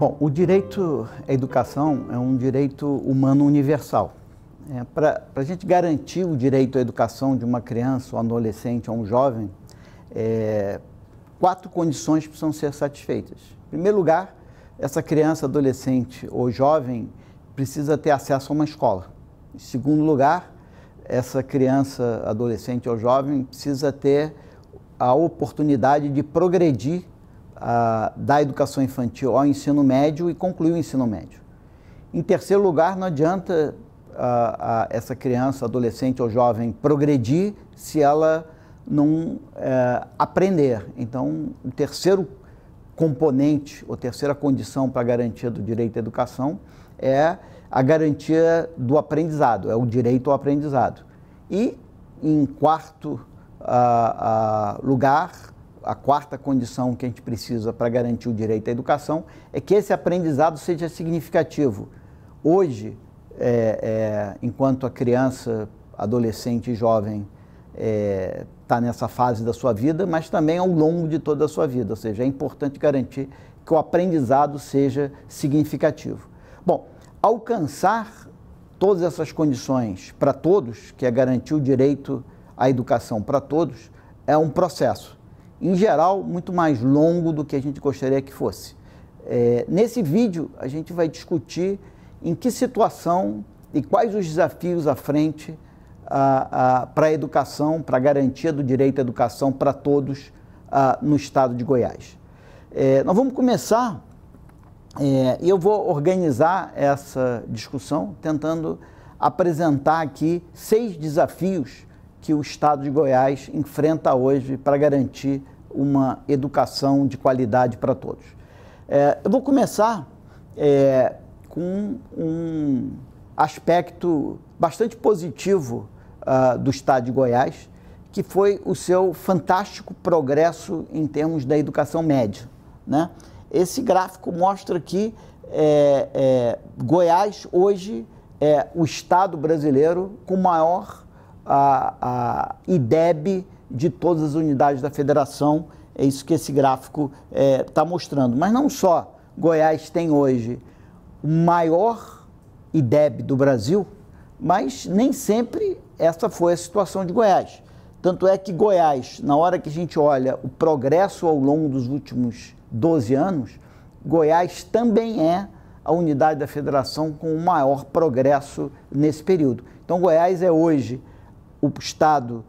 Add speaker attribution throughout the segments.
Speaker 1: Bom, o direito à educação é um direito humano universal. Para a gente garantir o direito à educação de uma criança, um adolescente ou um jovem, 4 condições precisam ser satisfeitas. Em primeiro lugar, essa criança, adolescente ou jovem precisa ter acesso a uma escola. Em segundo lugar, essa criança, adolescente ou jovem precisa ter a oportunidade de progredir da educação infantil ao ensino médio e concluir o ensino médio. Em terceiro lugar, não adianta essa criança, adolescente ou jovem progredir se ela não aprender. Então, o terceiro componente, ou terceira condição para a garantia do direito à educação é a garantia do aprendizado, é o direito ao aprendizado. E, em quarto lugar, a quarta condição que a gente precisa para garantir o direito à educação é que esse aprendizado seja significativo. Hoje, enquanto a criança, adolescente e jovem está nessa fase da sua vida, mas também ao longo de toda a sua vida, ou seja, é importante garantir que o aprendizado seja significativo. Bom, alcançar todas essas condições para todos, que é garantir o direito à educação para todos, é um processo, em geral, muito mais longo do que a gente gostaria que fosse. Nesse vídeo, a gente vai discutir em que situação e quais os desafios à frente para a educação, para a garantia do direito à educação para todos no estado de Goiás. Nós vamos começar, e eu vou organizar essa discussão tentando apresentar aqui 6 desafios que o estado de Goiás enfrenta hoje para garantir uma educação de qualidade para todos. Eu vou começar com um aspecto bastante positivo do estado de Goiás, que foi o seu fantástico progresso em termos da educação média, né? Esse gráfico mostra que Goiás hoje é o estado brasileiro com maior IDEB de todas as unidades da federação. É isso que esse gráfico está mostrando. Mas não só Goiás tem hoje o maior IDEB do Brasil, mas nem sempre essa foi a situação de Goiás. Tanto é que Goiás, na hora que a gente olha o progresso ao longo dos últimos 12 anos, Goiás também é a unidade da federação com o maior progresso nesse período. Então, Goiás é hoje o estado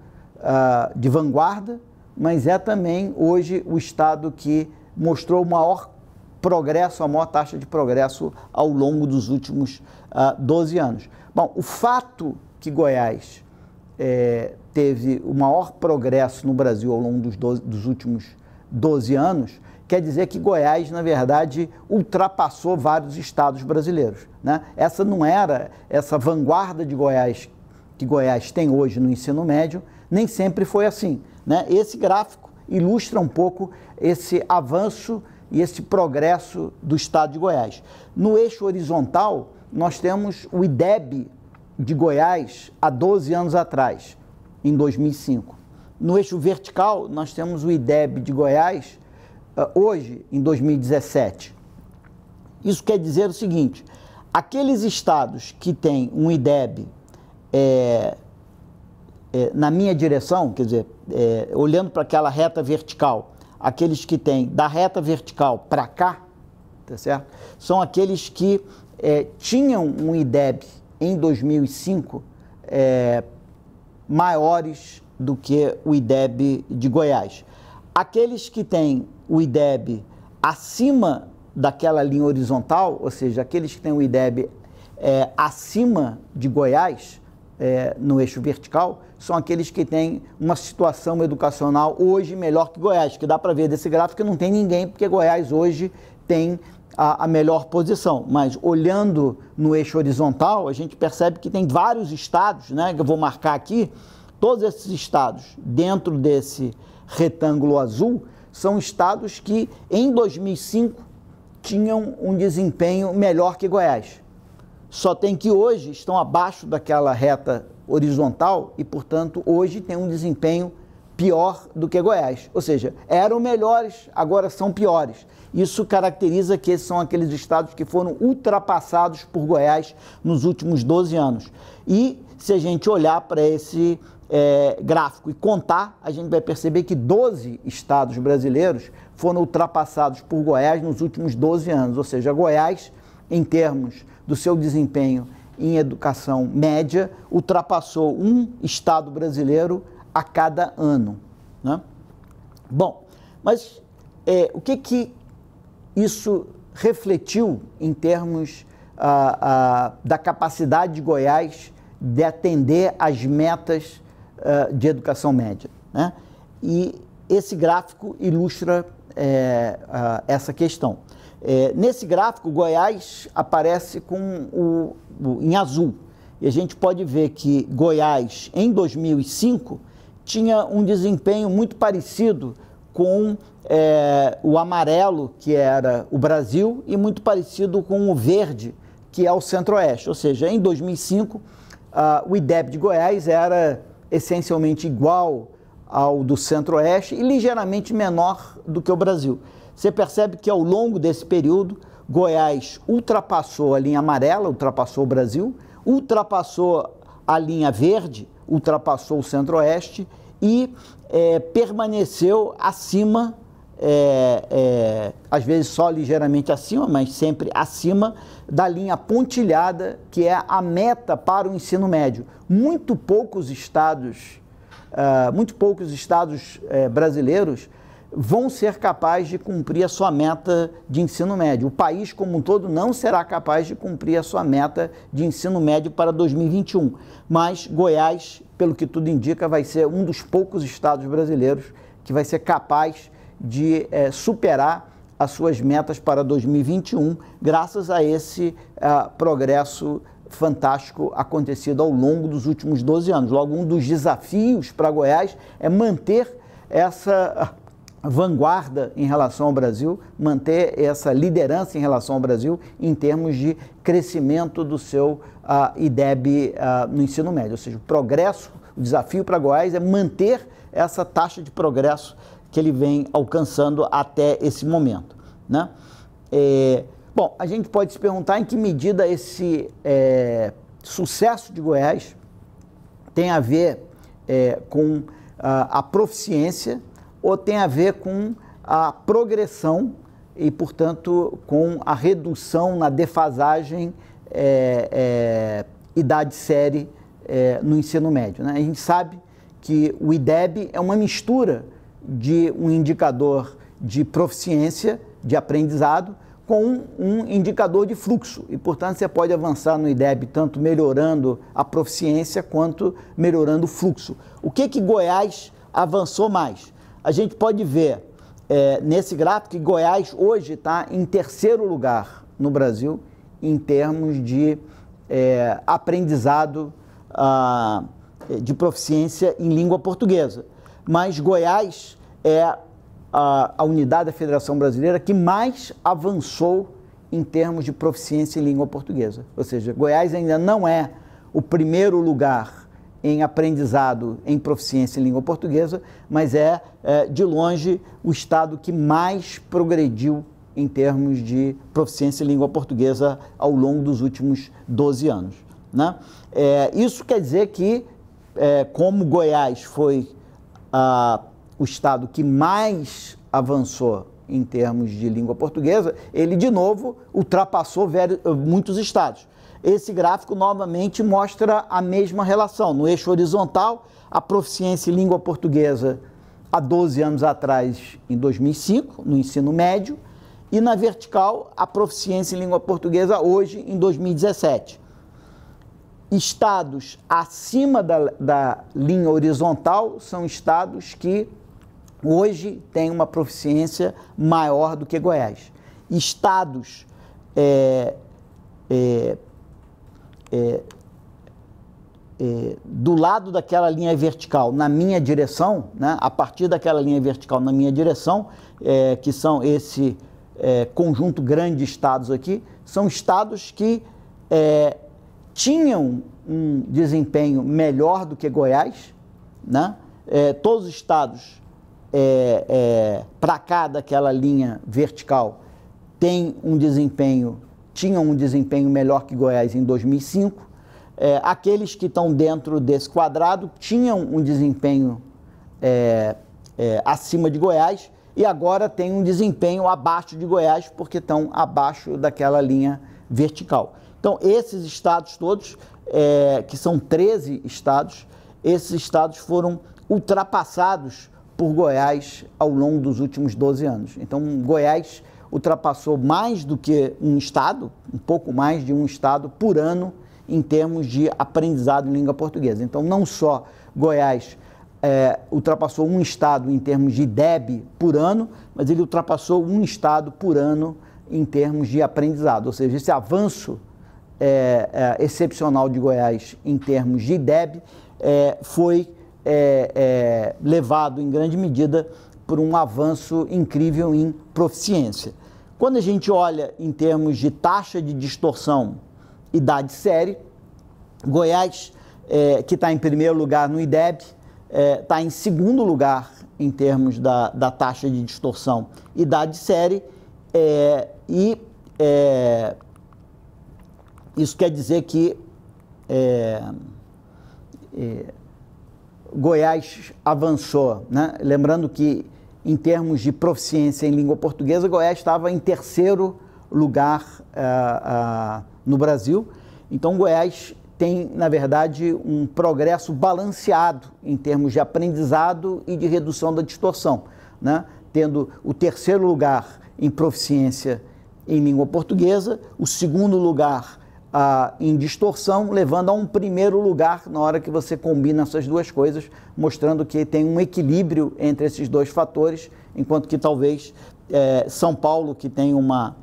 Speaker 1: de vanguarda, mas é também hoje o estado que mostrou o maior progresso, a maior taxa de progresso ao longo dos últimos 12 anos. Bom, o fato que Goiás teve o maior progresso no Brasil ao longo dos últimos 12 anos, quer dizer que Goiás, na verdade, ultrapassou vários estados brasileiros, né? Essa não era essa vanguarda de Goiás que Goiás tem hoje no ensino médio, nem sempre foi assim, né? Esse gráfico ilustra um pouco esse avanço e esse progresso do estado de Goiás. No eixo horizontal, nós temos o IDEB de Goiás há 12 anos atrás, em 2005. No eixo vertical, nós temos o IDEB de Goiás hoje, em 2017. Isso quer dizer o seguinte: aqueles estados que têm um IDEB na minha direção, quer dizer, olhando para aquela reta vertical, aqueles que têm da reta vertical para cá, tá certo? São aqueles que tinham um IDEB em 2005 maiores do que o IDEB de Goiás. Aqueles que têm o IDEB acima daquela linha horizontal, ou seja, aqueles que têm o IDEB acima de Goiás, no eixo vertical, são aqueles que têm uma situação educacional hoje melhor que Goiás, que dá para ver desse gráfico que não tem ninguém, porque Goiás hoje tem a melhor posição. Mas olhando no eixo horizontal, a gente percebe que tem vários estados, né, que eu vou marcar aqui. Todos esses estados dentro desse retângulo azul são estados que em 2005 tinham um desempenho melhor que Goiás. Só tem que hoje estão abaixo daquela reta horizontal e, portanto, hoje tem um desempenho pior do que Goiás. Ou seja, eram melhores, agora são piores. Isso caracteriza que esses são aqueles estados que foram ultrapassados por Goiás nos últimos 12 anos. E se a gente olhar para esse gráfico e contar, a gente vai perceber que 12 estados brasileiros foram ultrapassados por Goiás nos últimos 12 anos. Ou seja, Goiás, em termos do seu desempenho em educação média, ultrapassou um estado brasileiro a cada ano, né? Bom, mas o que isso refletiu em termos da capacidade de Goiás de atender às metas de educação média, né? E esse gráfico ilustra essa questão. Nesse gráfico, Goiás aparece em azul. E a gente pode ver que Goiás, em 2005, tinha um desempenho muito parecido com o amarelo, que era o Brasil, e muito parecido com o verde, que é o Centro-Oeste. Ou seja, em 2005, o IDEB de Goiás era essencialmente igual ao do Centro-Oeste e ligeiramente menor do que o Brasil. Você percebe que ao longo desse período, Goiás ultrapassou a linha amarela, ultrapassou o Brasil, ultrapassou a linha verde, ultrapassou o Centro-Oeste e permaneceu acima, às vezes só ligeiramente acima, mas sempre acima da linha pontilhada, que é a meta para o ensino médio. Muito poucos estados brasileiros vão ser capazes de cumprir a sua meta de ensino médio. O país como um todo não será capaz de cumprir a sua meta de ensino médio para 2021. Mas Goiás, pelo que tudo indica, vai ser um dos poucos estados brasileiros que vai ser capaz de superar as suas metas para 2021, graças a esse progresso fantástico acontecido ao longo dos últimos 12 anos. Logo, um dos desafios para Goiás é manter essa vanguarda em relação ao Brasil, manter essa liderança em relação ao Brasil em termos de crescimento do seu IDEB no ensino médio. Ou seja, o desafio para Goiás é manter essa taxa de progresso que ele vem alcançando até esse momento, né? Bom, a gente pode se perguntar em que medida esse sucesso de Goiás tem a ver com a proficiência ou tem a ver com a progressão e, portanto, com a redução na defasagem idade-série no ensino médio, né? A gente sabe que o IDEB é uma mistura de um indicador de proficiência, de aprendizado, com um indicador de fluxo. E, portanto, você pode avançar no IDEB tanto melhorando a proficiência quanto melhorando o fluxo. O que Goiás avançou mais? A gente pode ver nesse gráfico que Goiás hoje está em terceiro lugar no Brasil em termos de aprendizado de proficiência em língua portuguesa. Mas Goiás é a unidade da Federação Brasileira que mais avançou em termos de proficiência em língua portuguesa. Ou seja, Goiás ainda não é o primeiro lugar em aprendizado em proficiência em língua portuguesa, mas de longe, o estado que mais progrediu em termos de proficiência em língua portuguesa ao longo dos últimos 12 anos, né? Isso quer dizer que, como Goiás foi o estado que mais avançou em termos de língua portuguesa, ele, de novo, ultrapassou muitos estados. Esse gráfico, novamente, mostra a mesma relação. No eixo horizontal, a proficiência em língua portuguesa há 12 anos atrás, em 2005, no ensino médio, e na vertical, a proficiência em língua portuguesa hoje, em 2017. Estados acima da linha horizontal são estados que hoje têm uma proficiência maior do que Goiás. Estados do lado daquela linha vertical, na minha direção, né, a partir daquela linha vertical na minha direção, que são esse conjunto grande de estados aqui, são estados que tinham um desempenho melhor do que Goiás, né? todos os estados para cá daquela linha vertical tinham um desempenho melhor que Goiás em 2005. Aqueles que estão dentro desse quadrado tinham um desempenho acima de Goiás e agora tem um desempenho abaixo de Goiás porque estão abaixo daquela linha vertical. Então, esses estados todos, que são 13 estados, esses estados foram ultrapassados por Goiás ao longo dos últimos 12 anos. Então, Goiás ultrapassou mais do que um estado, um pouco mais de um estado por ano em termos de aprendizado em língua portuguesa. Então, não só Goiás ultrapassou um estado em termos de IDEB por ano, mas ele ultrapassou um estado por ano em termos de aprendizado. Ou seja, esse avanço excepcional de Goiás em termos de IDEB foi levado em grande medida por um avanço incrível em proficiência. Quando a gente olha em termos de taxa de distorção idade série, Goiás, que está em primeiro lugar no IDEB, está em segundo lugar em termos da taxa de distorção idade série, isso quer dizer que Goiás avançou, né? Lembrando que em termos de proficiência em língua portuguesa, Goiás estava em terceiro lugar no Brasil. Então, Goiás tem, na verdade, um progresso balanceado em termos de aprendizado e de redução da distorção, né? Tendo o terceiro lugar em proficiência em língua portuguesa, o segundo lugar em distorção, levando a um primeiro lugar na hora que você combina essas duas coisas, mostrando que tem um equilíbrio entre esses dois fatores, enquanto que talvez São Paulo, que tem uma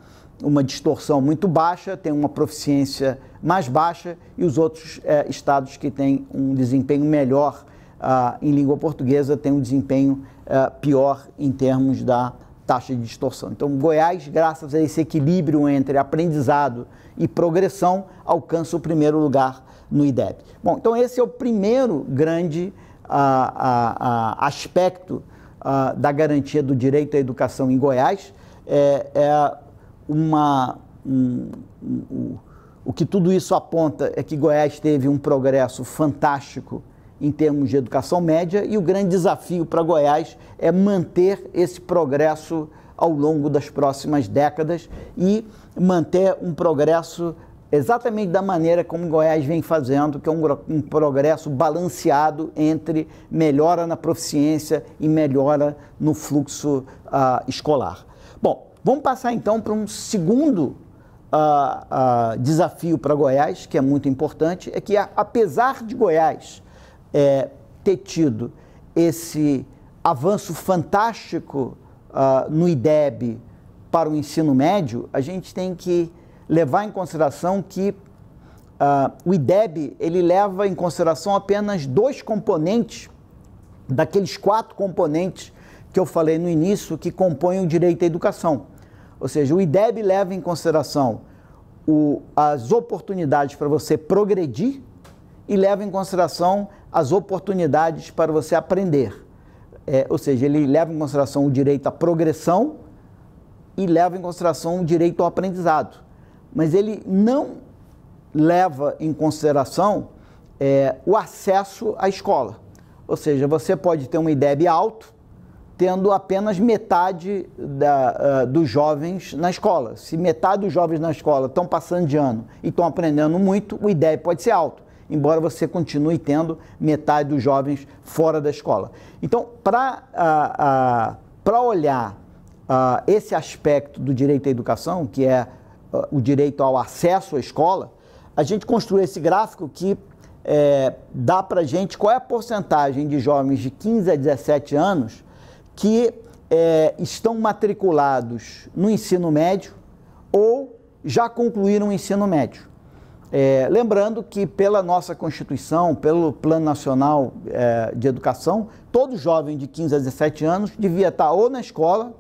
Speaker 1: distorção muito baixa, tem uma proficiência mais baixa, e os outros estados que têm um desempenho melhor em língua portuguesa têm um desempenho pior em termos da taxa de distorção. Então, Goiás, graças a esse equilíbrio entre aprendizado e progressão, alcança o primeiro lugar no IDEB. Bom, então esse é o primeiro grande aspecto da garantia do direito à educação em Goiás. O que tudo isso aponta é que Goiás teve um progresso fantástico em termos de educação média, e o grande desafio para Goiás é manter esse progresso ao longo das próximas décadas e manter um progresso exatamente da maneira como Goiás vem fazendo, que é um progresso balanceado entre melhora na proficiência e melhora no fluxo escolar. Bom, vamos passar então para um segundo desafio para Goiás, que é muito importante, é que apesar de Goiás ter tido esse avanço fantástico no IDEB para o ensino médio, a gente tem que levar em consideração que o IDEB ele leva em consideração apenas 2 componentes daqueles 4 componentes que eu falei no início que compõem o direito à educação. Ou seja, o IDEB leva em consideração as oportunidades para você progredir e leva em consideração as oportunidades para você aprender. Ou seja, ele leva em consideração o direito à progressão e leva em consideração o direito ao aprendizado. Mas ele não leva em consideração o acesso à escola. Ou seja, você pode ter um IDEB alto, tendo apenas metade dos jovens na escola. Se metade dos jovens na escola estão passando de ano e estão aprendendo muito, o IDEB pode ser alto, embora você continue tendo metade dos jovens fora da escola. Então, para olhar esse aspecto do direito à educação, que é o direito ao acesso à escola, a gente construiu esse gráfico que dá para a gente qual é a porcentagem de jovens de 15 a 17 anos que estão matriculados no ensino médio ou já concluíram o ensino médio. Lembrando que pela nossa Constituição, pelo Plano Nacional de Educação, todo jovem de 15 a 17 anos devia estar ou na escola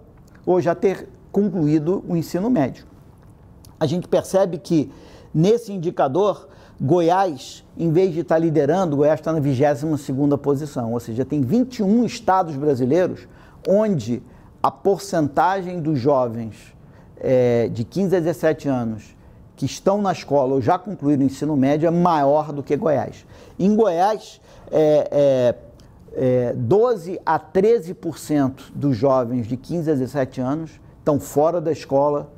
Speaker 1: ou já ter concluído o ensino médio. A gente percebe que nesse indicador Goiás, em vez de estar liderando, Goiás está na 22ª posição, ou seja, tem 21 estados brasileiros onde a porcentagem dos jovens de 15 a 17 anos que estão na escola ou já concluíram o ensino médio é maior do que Goiás. Em Goiás, 12 a 13% dos jovens de 15 a 17 anos estão fora da escola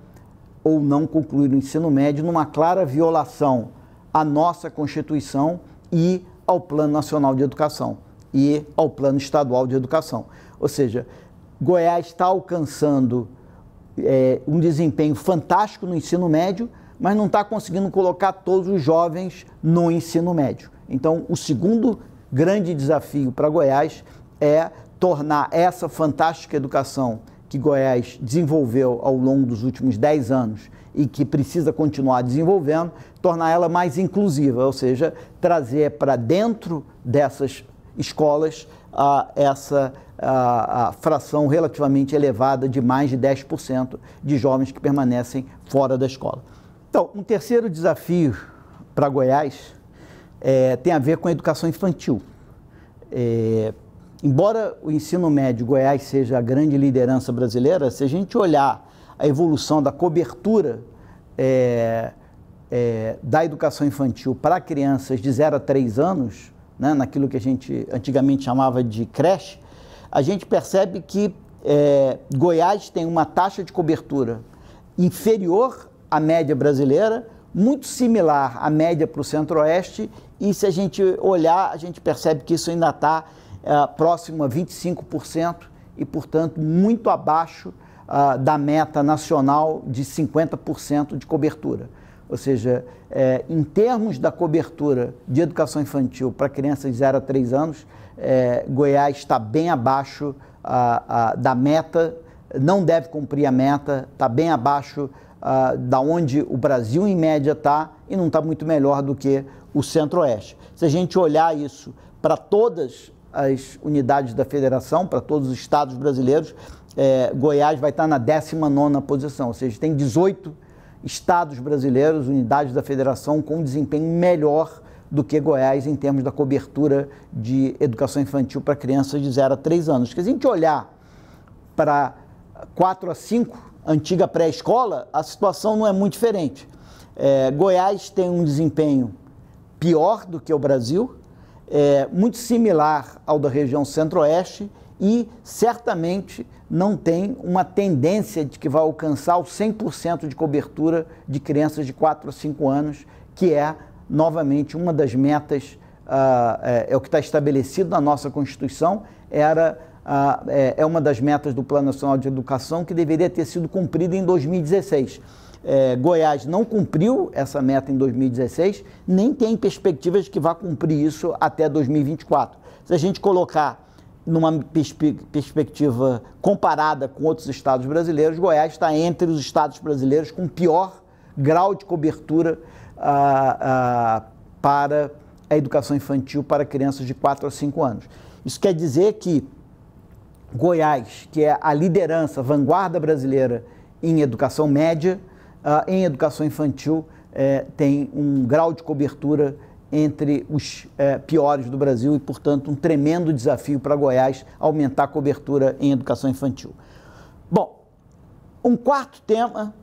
Speaker 1: ou não concluíram o ensino médio, numa clara violação à nossa Constituição e ao Plano Nacional de Educação e ao Plano Estadual de Educação. Ou seja, Goiás está alcançando um desempenho fantástico no ensino médio, mas não está conseguindo colocar todos os jovens no ensino médio. Então, o segundo grande desafio para Goiás é tornar essa fantástica educação que Goiás desenvolveu ao longo dos últimos 10 anos e que precisa continuar desenvolvendo, tornar ela mais inclusiva, ou seja, trazer para dentro dessas escolas essa fração relativamente elevada de mais de 10% de jovens que permanecem fora da escola. Então, um terceiro desafio para Goiás tem a ver com a educação infantil. Embora o ensino médio Goiás seja a grande liderança brasileira, se a gente olhar a evolução da cobertura da educação infantil para crianças de 0 a 3 anos, né, naquilo que a gente antigamente chamava de creche, a gente percebe que Goiás tem uma taxa de cobertura inferior à média brasileira, muito similar à média para o Centro-Oeste, e se a gente olhar, a gente percebe que isso ainda está próximo a 25% e, portanto, muito abaixo da meta nacional de 50% de cobertura. Ou seja, em termos da cobertura de educação infantil para crianças de 0 a 3 anos, Goiás está bem abaixo da meta, não deve cumprir a meta, está bem abaixo da onde o Brasil em média está e não está muito melhor do que o Centro-Oeste. Se a gente olhar isso para todas as unidades da federação, para todos os estados brasileiros, Goiás vai estar na 19ª posição, ou seja, tem 18 estados brasileiros, unidades da federação, com desempenho melhor do que Goiás em termos da cobertura de educação infantil para crianças de 0 a 3 anos. Se a gente olhar para 4 a 5, antiga pré-escola, a situação não é muito diferente. Goiás tem um desempenho pior do que o Brasil, muito similar ao da região Centro-Oeste e certamente não tem uma tendência de que vai alcançar o 100% de cobertura de crianças de 4 a 5 anos, que é, novamente, uma das metas, o que está estabelecido na nossa Constituição, é uma das metas do Plano Nacional de Educação que deveria ter sido cumprida em 2016. Goiás não cumpriu essa meta em 2016, nem tem perspectivas de que vá cumprir isso até 2024. Se a gente colocar numa perspectiva comparada com outros estados brasileiros, Goiás está entre os estados brasileiros com pior grau de cobertura para a educação infantil para crianças de 4 a 5 anos. Isso quer dizer que Goiás, que é a liderança, a vanguarda brasileira em educação média, em educação infantil, tem um grau de cobertura entre os piores do Brasil e, portanto, um tremendo desafio para Goiás aumentar a cobertura em educação infantil. Bom, um quarto tema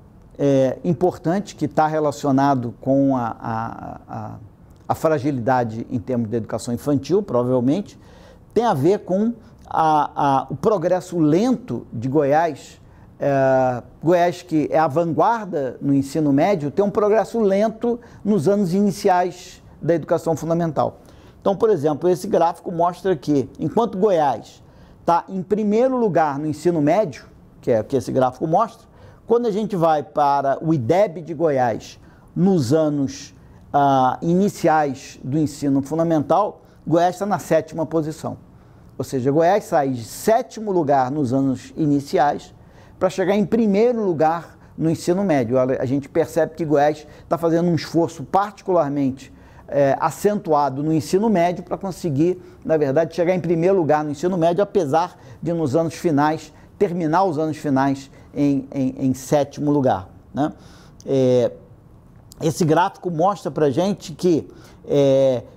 Speaker 1: importante que está relacionado com a fragilidade em termos de educação infantil, provavelmente, tem a ver com o progresso lento de Goiás. Goiás, que é a vanguarda no ensino médio, tem um progresso lento nos anos iniciais da educação fundamental. Então, por exemplo, esse gráfico mostra que, enquanto Goiás está em primeiro lugar no ensino médio, que é o que esse gráfico mostra, quando a gente vai para o IDEB de Goiás nos anos iniciais do ensino fundamental, Goiás está na 7ª posição. Ou seja, Goiás sai de 7º lugar nos anos iniciais para chegar em primeiro lugar no ensino médio. A gente percebe que Goiás está fazendo um esforço particularmente acentuado no ensino médio para conseguir, na verdade, chegar em primeiro lugar no ensino médio, apesar de nos anos finais, terminar os anos finais em 7º lugar, né? esse gráfico mostra para a gente que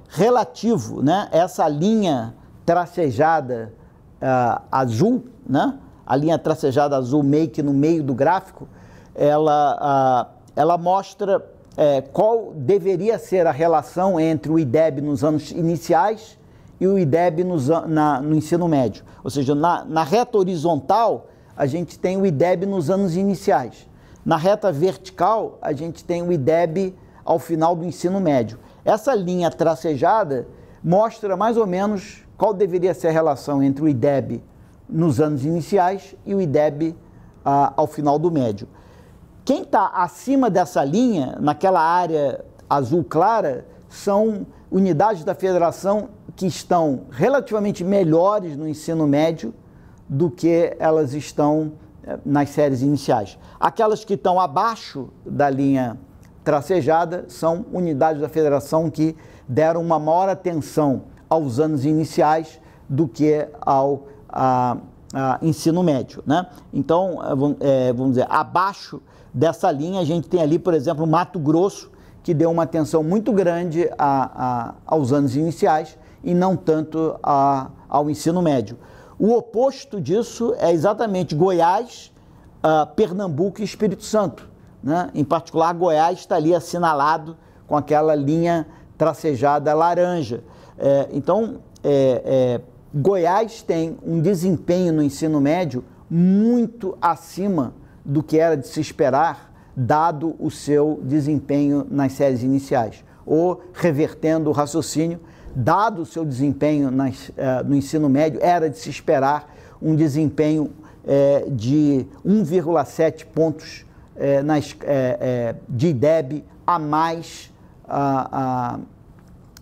Speaker 1: relativo, né, essa linha tracejada azul, né, a linha tracejada azul meio que no meio do gráfico, ela mostra qual deveria ser a relação entre o IDEB nos anos iniciais e o IDEB no ensino médio. Ou seja, na reta horizontal, a gente tem o IDEB nos anos iniciais. Na reta vertical, a gente tem o IDEB ao final do ensino médio. Essa linha tracejada mostra mais ou menos qual deveria ser a relação entre o IDEB nos anos iniciais e o IDEB ao final do médio. Quem está acima dessa linha, naquela área azul clara, são unidades da federação que estão relativamente melhores no ensino médio do que elas estão nas séries iniciais. Aquelas que estão abaixo da linha tracejada são unidades da federação que deram uma maior atenção aos anos iniciais do que ao ensino médio, né? Então, vamos dizer, abaixo dessa linha a gente tem ali, por exemplo, o Mato Grosso, que deu uma atenção muito grande aos anos iniciais e não tanto ao ensino médio. O oposto disso é exatamente Goiás, Pernambuco e Espírito Santo, né? Em particular, Goiás está ali assinalado com aquela linha tracejada laranja. Então, Goiás tem um desempenho no ensino médio muito acima do que era de se esperar, dado o seu desempenho nas séries iniciais. Ou, revertendo o raciocínio, dado o seu desempenho no ensino médio, era de se esperar um desempenho de 1,7 pontos de IDEB a mais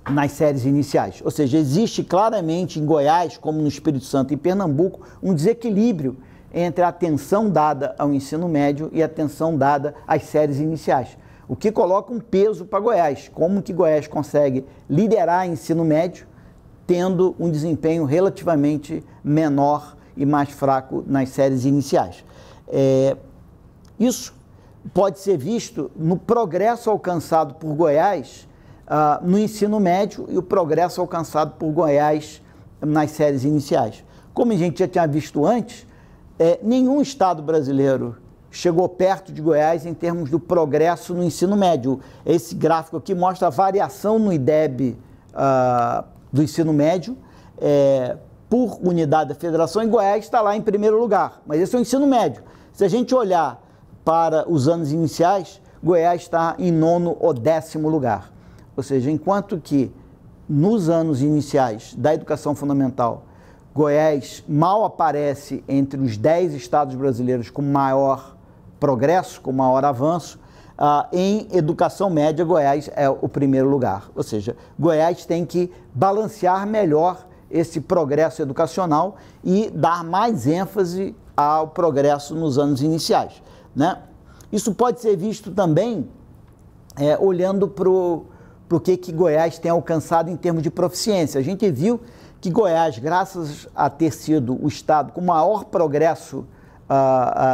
Speaker 1: nas séries iniciais. Ou seja, existe claramente em Goiás, como no Espírito Santo e Pernambuco, um desequilíbrio entre a atenção dada ao ensino médio e a atenção dada às séries iniciais. O que coloca um peso para Goiás. Como que Goiás consegue liderar ensino médio tendo um desempenho relativamente menor e mais fraco nas séries iniciais? Isso pode ser visto no progresso alcançado por Goiás no ensino médio e o progresso alcançado por Goiás nas séries iniciais. Como a gente já tinha visto antes, nenhum estado brasileiro chegou perto de Goiás em termos do progresso no ensino médio. Esse gráfico aqui mostra a variação no IDEB do ensino médio por unidade da federação, e Goiás está lá em primeiro lugar. Mas esse é o ensino médio. Se a gente olhar para os anos iniciais, Goiás está em 9º ou 10º lugar. Ou seja, enquanto que nos anos iniciais da educação fundamental, Goiás mal aparece entre os 10 estados brasileiros com maior progresso, com maior avanço, em educação média, Goiás é o primeiro lugar. Ou seja, Goiás tem que balancear melhor esse progresso educacional e dar mais ênfase ao progresso nos anos iniciais, né? Isso pode ser visto também olhando para o que Goiás tem alcançado em termos de proficiência. A gente viu que Goiás, graças a ter sido o estado com maior progresso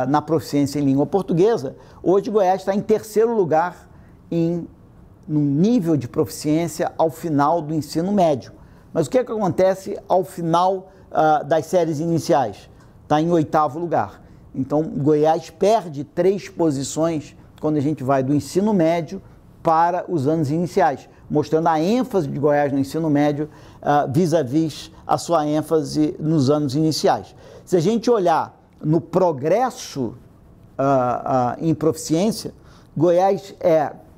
Speaker 1: na proficiência em língua portuguesa, hoje Goiás está em terceiro lugar no nível de proficiência ao final do ensino médio. Mas o que acontece ao final das séries iniciais? Está em 8º lugar. Então, Goiás perde 3 posições quando a gente vai do ensino médio para os anos iniciais, mostrando a ênfase de Goiás no ensino médio vis-à-vis a sua ênfase nos anos iniciais. Se a gente olhar no progresso em proficiência, Goiás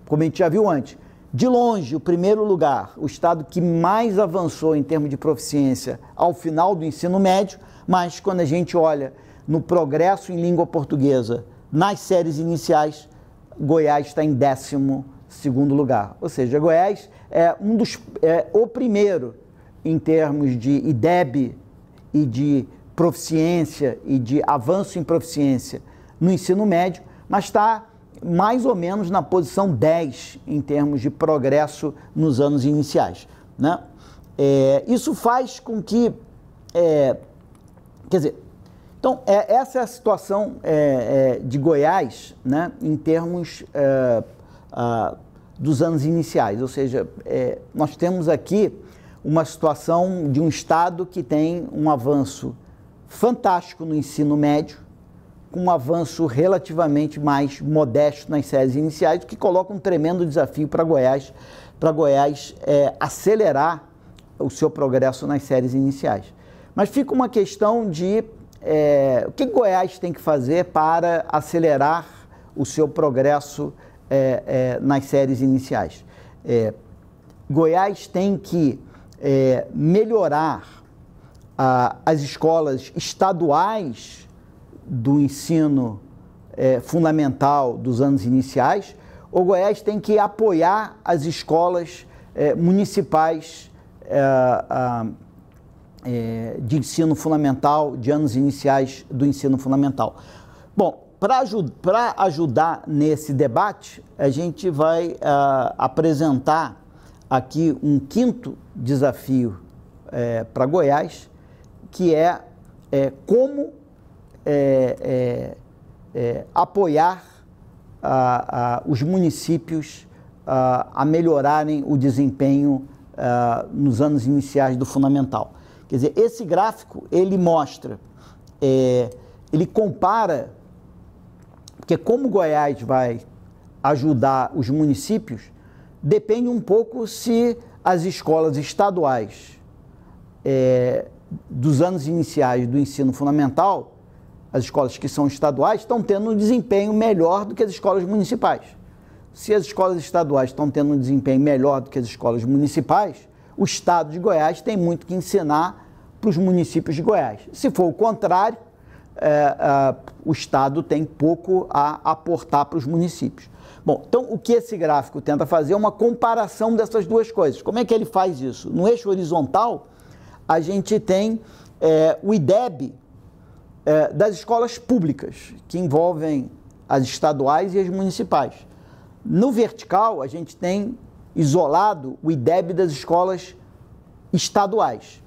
Speaker 1: como a gente já viu antes, de longe o primeiro lugar, o estado que mais avançou em termos de proficiência ao final do ensino médio, mas quando a gente olha no progresso em língua portuguesa nas séries iniciais, Goiás está em 12º lugar. Ou seja, Goiás é o primeiro em termos de IDEB e de proficiência e de avanço em proficiência no ensino médio, mas está mais ou menos na posição 10 em termos de progresso nos anos iniciais, né? Isso faz com que, quer dizer, então essa é a situação de Goiás, né, em termos dos anos iniciais. Ou seja, nós temos aqui uma situação de um estado que tem um avanço fantástico no ensino médio, com um avanço relativamente mais modesto nas séries iniciais, o que coloca um tremendo desafio para Goiás acelerar o seu progresso nas séries iniciais. Mas fica uma questão de o que Goiás tem que fazer para acelerar o seu progresso nas séries iniciais. Goiás tem que melhorar as escolas estaduais do ensino fundamental dos anos iniciais, ou Goiás tem que apoiar as escolas municipais de ensino fundamental, de anos iniciais do ensino fundamental. Bom, para ajudar nesse debate, a gente vai apresentar aqui um quinto desafio para Goiás, que é como apoiar os municípios a melhorarem o desempenho nos anos iniciais do fundamental. Quer dizer, esse gráfico, ele mostra, ele compara, porque como Goiás vai ajudar os municípios, depende um pouco se as escolas estaduais dos anos iniciais do ensino fundamental, as escolas que são estaduais, estão tendo um desempenho melhor do que as escolas municipais. Se as escolas estaduais estão tendo um desempenho melhor do que as escolas municipais, o estado de Goiás tem muito que ensinar para os municípios de Goiás. Se for o contrário, o estado tem pouco a aportar para os municípios. Bom, então o que esse gráfico tenta fazer é uma comparação dessas duas coisas. Como é que ele faz isso? No eixo horizontal, a gente tem o IDEB das escolas públicas, que envolvem as estaduais e as municipais. No vertical, a gente tem isolado o IDEB das escolas estaduais.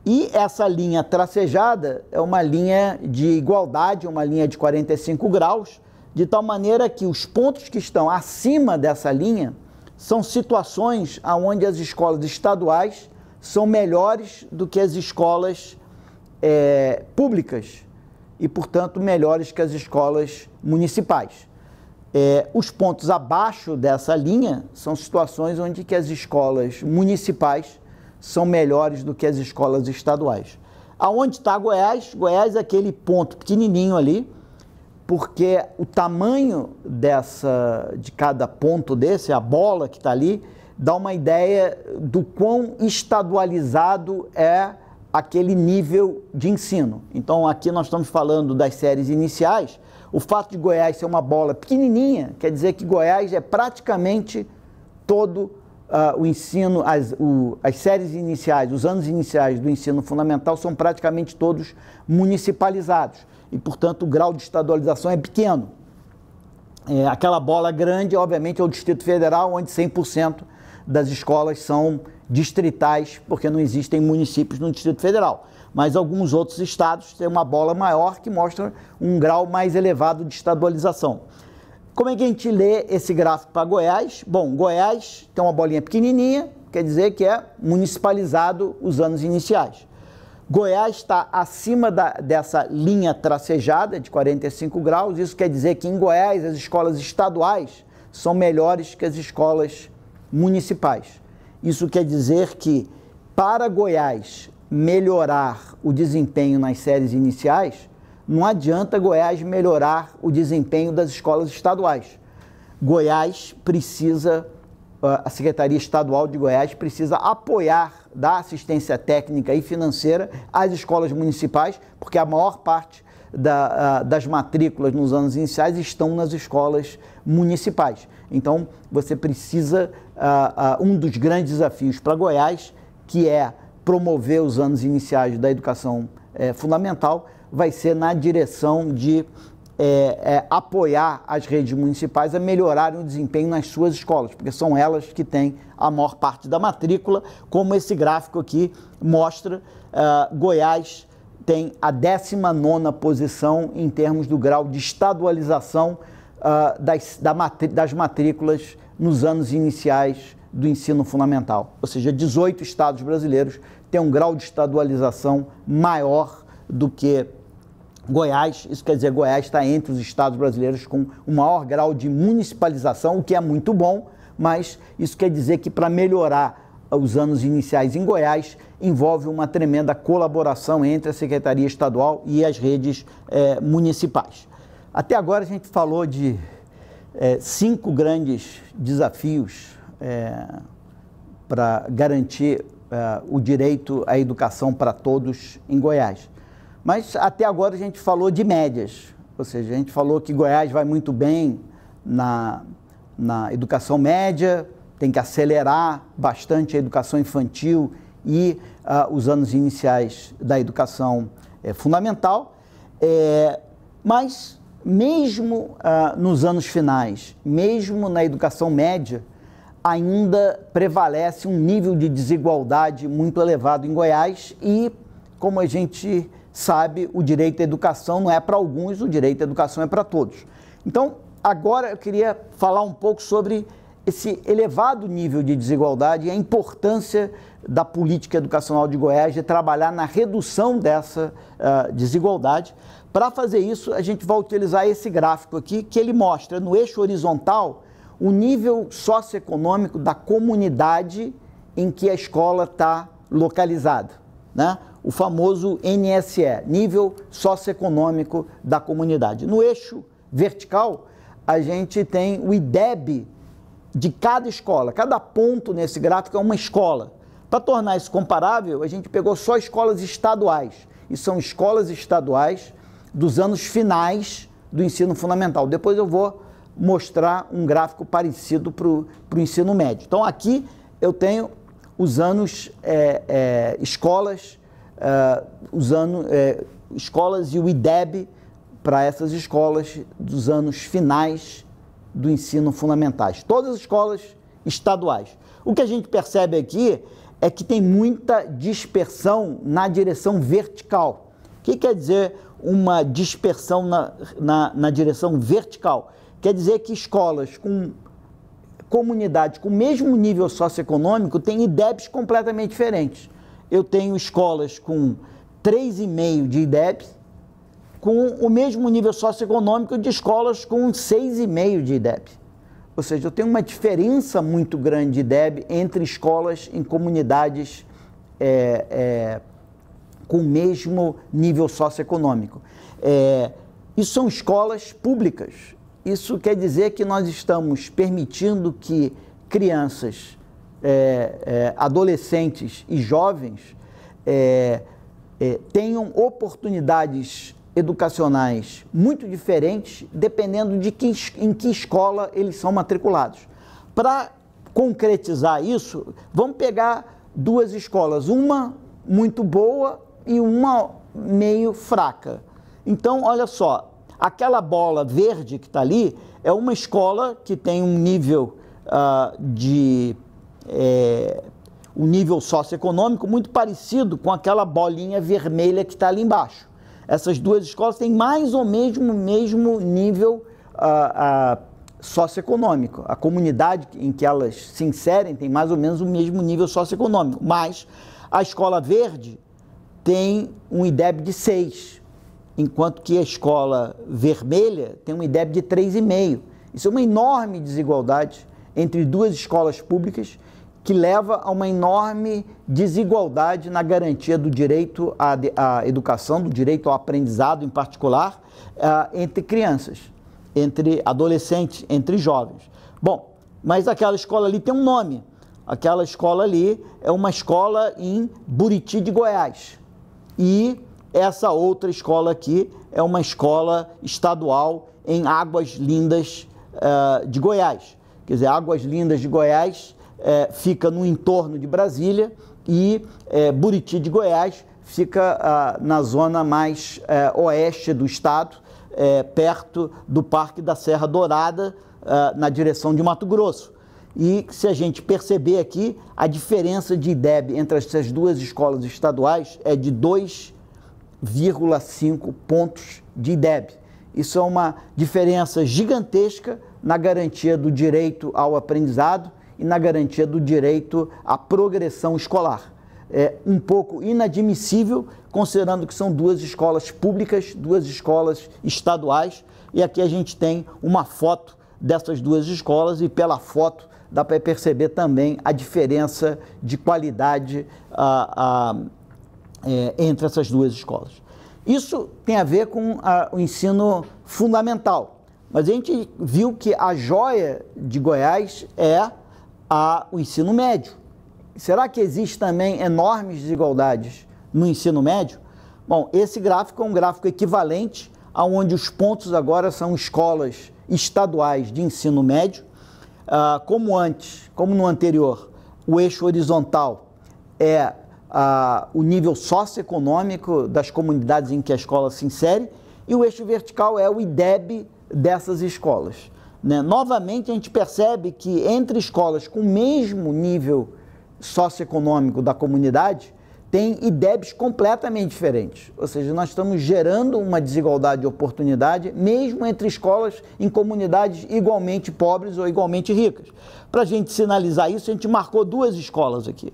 Speaker 1: E essa linha tracejada é uma linha de igualdade, uma linha de 45 graus, de tal maneira que os pontos que estão acima dessa linha são situações onde as escolas estaduais são melhores do que as escolas públicas e, portanto, melhores que as escolas municipais. Os pontos abaixo dessa linha são situações onde que as escolas municipais são melhores do que as escolas estaduais. Aonde está Goiás? Goiás é aquele ponto pequenininho ali, porque o tamanho de cada ponto desse, a bola que está ali, dá uma ideia do quão estadualizado é aquele nível de ensino. Então, aqui nós estamos falando das séries iniciais. O fato de Goiás ser uma bola pequenininha quer dizer que Goiás é praticamente todo o ensino, as séries iniciais, os anos iniciais do ensino fundamental são praticamente todos municipalizados e, portanto, o grau de estadualização é pequeno. Aquela bola grande, obviamente, é o Distrito Federal, onde 100% das escolas são distritais, porque não existem municípios no Distrito Federal. Mas alguns outros estados têm uma bola maior que mostra um grau mais elevado de estadualização. Como é que a gente lê esse gráfico para Goiás? Bom, Goiás tem uma bolinha pequenininha, quer dizer que é municipalizado os anos iniciais. Goiás está acima dessa linha tracejada de 45 graus, isso quer dizer que em Goiás as escolas estaduais são melhores que as escolas municipais. Isso quer dizer que para Goiás melhorar o desempenho nas séries iniciais, não adianta Goiás melhorar o desempenho das escolas estaduais. Goiás precisa, a Secretaria Estadual de Goiás precisa apoiar, dar assistência técnica e financeira às escolas municipais, porque a maior parte das matrículas nos anos iniciais estão nas escolas municipais. Então, você precisa, um dos grandes desafios para Goiás, que é promover os anos iniciais da educação fundamental, vai ser na direção de apoiar as redes municipais a melhorarem o desempenho nas suas escolas, porque são elas que têm a maior parte da matrícula, como esse gráfico aqui mostra. Goiás tem a 19ª posição em termos do grau de estadualização das matrículas nos anos iniciais do ensino fundamental. Ou seja, 18 estados brasileiros têm um grau de estadualização maior do que Goiás. Isso quer dizer, Goiás está entre os estados brasileiros com o maior grau de municipalização, o que é muito bom, mas isso quer dizer que para melhorar os anos iniciais em Goiás, envolve uma tremenda colaboração entre a Secretaria Estadual e as redes municipais. Até agora a gente falou de 5 grandes desafios para garantir o direito à educação para todos em Goiás. Mas até agora a gente falou de médias, ou seja, a gente falou que Goiás vai muito bem na educação média, tem que acelerar bastante a educação infantil e os anos iniciais da educação fundamental, mas mesmo nos anos finais, mesmo na educação média, ainda prevalece um nível de desigualdade muito elevado em Goiás e, como a gente sabe, o direito à educação não é para alguns, o direito à educação é para todos. Então, agora eu queria falar um pouco sobre esse elevado nível de desigualdade e a importância da política educacional de Goiás de trabalhar na redução dessa desigualdade. Para fazer isso, a gente vai utilizar esse gráfico aqui, que ele mostra no eixo horizontal o nível socioeconômico da comunidade em que a escola está localizada, né? O famoso NSE, nível socioeconômico da comunidade. No eixo vertical, a gente tem o IDEB de cada escola. Cada ponto nesse gráfico é uma escola. Para tornar isso comparável, a gente pegou só escolas estaduais. E são escolas estaduais dos anos finais do ensino fundamental. Depois eu vou mostrar um gráfico parecido para o ensino médio. Então, aqui eu tenho os anos escolas e o IDEB para essas escolas dos anos finais do ensino fundamentais. Todas as escolas estaduais. O que a gente percebe aqui é que tem muita dispersão na direção vertical. O que quer dizer uma dispersão na direção vertical? Quer dizer que escolas com comunidades com o mesmo nível socioeconômico têm IDEBs completamente diferentes. Eu tenho escolas com 3,5 de IDEB, com o mesmo nível socioeconômico de escolas com 6,5 de IDEB. Ou seja, eu tenho uma diferença muito grande de IDEB entre escolas em comunidades com o mesmo nível socioeconômico. Isso são escolas públicas. Isso quer dizer que nós estamos permitindo que crianças, adolescentes e jovens tenham oportunidades educacionais muito diferentes, dependendo de em que escola eles são matriculados. Para concretizar isso, vamos pegar 2 escolas, uma muito boa e uma meio fraca. Então, olha só, aquela bola verde que está ali é uma escola que tem um nível um nível socioeconômico muito parecido com aquela bolinha vermelha que está ali embaixo. Essas 2 escolas têm mais ou menos o mesmo nível socioeconômico. A comunidade em que elas se inserem tem mais ou menos o mesmo nível socioeconômico, mas a escola verde tem um IDEB de 6, enquanto que a escola vermelha tem um IDEB de 3,5. Isso é uma enorme desigualdade entre 2 escolas públicas que leva a uma enorme desigualdade na garantia do direito à educação, do direito ao aprendizado em particular, entre crianças, entre adolescentes, entre jovens. Bom, mas aquela escola ali tem um nome. Aquela escola ali é uma escola em Buriti de Goiás. E essa outra escola aqui é uma escola estadual em Águas Lindas de Goiás. Quer dizer, Águas Lindas de Goiás fica no entorno de Brasília e Buriti de Goiás fica na zona mais oeste do estado, perto do Parque da Serra Dourada, na direção de Mato Grosso. E se a gente perceber aqui, a diferença de IDEB entre essas 2 escolas estaduais é de 2,5 pontos de IDEB. Isso é uma diferença gigantesca na garantia do direito ao aprendizado e na garantia do direito à progressão escolar. É um pouco inadmissível, considerando que são duas escolas públicas, duas escolas estaduais, e aqui a gente tem uma foto dessas duas escolas e pela foto dá para perceber também a diferença de qualidade entre essas duas escolas. Isso tem a ver com o ensino fundamental, mas a gente viu que a joia de Goiás é o ensino médio. Será que existem também enormes desigualdades no ensino médio? Bom, esse gráfico é um gráfico equivalente, onde os pontos agora são escolas estaduais de ensino médio. Como no anterior, o eixo horizontal é o nível socioeconômico das comunidades em que a escola se insere, e o eixo vertical é o IDEB dessas escolas, né? Novamente, a gente percebe que entre escolas com o mesmo nível socioeconômico da comunidade, tem IDEBs completamente diferentes. Ou seja, nós estamos gerando uma desigualdade de oportunidade, mesmo entre escolas em comunidades igualmente pobres ou igualmente ricas. Para a gente sinalizar isso, a gente marcou duas escolas aqui.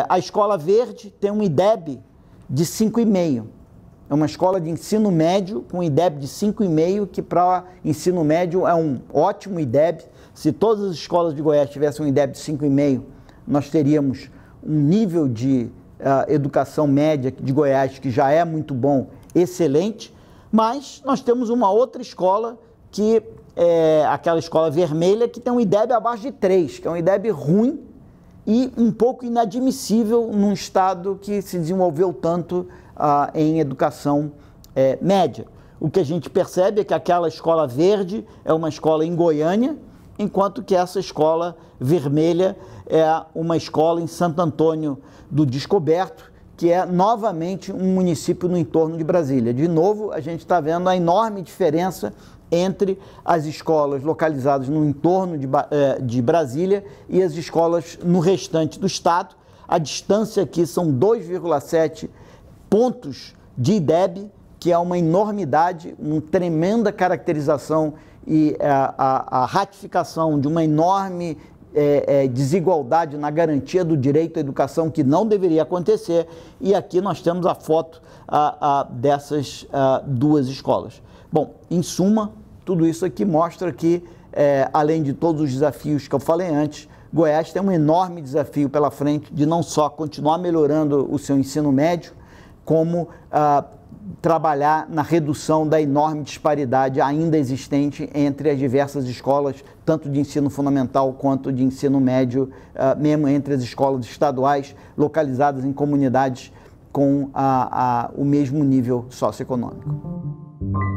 Speaker 1: A Escola Verde tem um IDEB de 5,5. É uma escola de ensino médio com IDEB de 5,5, que para ensino médio é um ótimo IDEB. Se todas as escolas de Goiás tivessem um IDEB de 5,5, nós teríamos um nível de educação média de Goiás que já é muito bom, excelente, mas nós temos uma outra escola que é aquela escola vermelha que tem um IDEB abaixo de 3, que é um IDEB ruim e um pouco inadmissível num estado que se desenvolveu tanto em educação média. O que a gente percebe é que aquela escola verde é uma escola em Goiânia, enquanto que essa escola vermelha é uma escola em Santo Antônio do Descoberto, que é novamente um município no entorno de Brasília. De novo, a gente está vendo a enorme diferença entre as escolas localizadas no entorno de Brasília e as escolas no restante do estado. A distância aqui são 2,7 pontos de IDEB, que é uma enormidade, uma tremenda caracterização e a ratificação de uma enorme desigualdade na garantia do direito à educação que não deveria acontecer. E aqui nós temos a foto dessas duas escolas. Bom, em suma, tudo isso aqui mostra que, além de todos os desafios que eu falei antes, Goiás tem um enorme desafio pela frente de não só continuar melhorando o seu ensino médio, como trabalhar na redução da enorme disparidade ainda existente entre as diversas escolas, tanto de ensino fundamental quanto de ensino médio, mesmo entre as escolas estaduais localizadas em comunidades com o mesmo nível socioeconômico.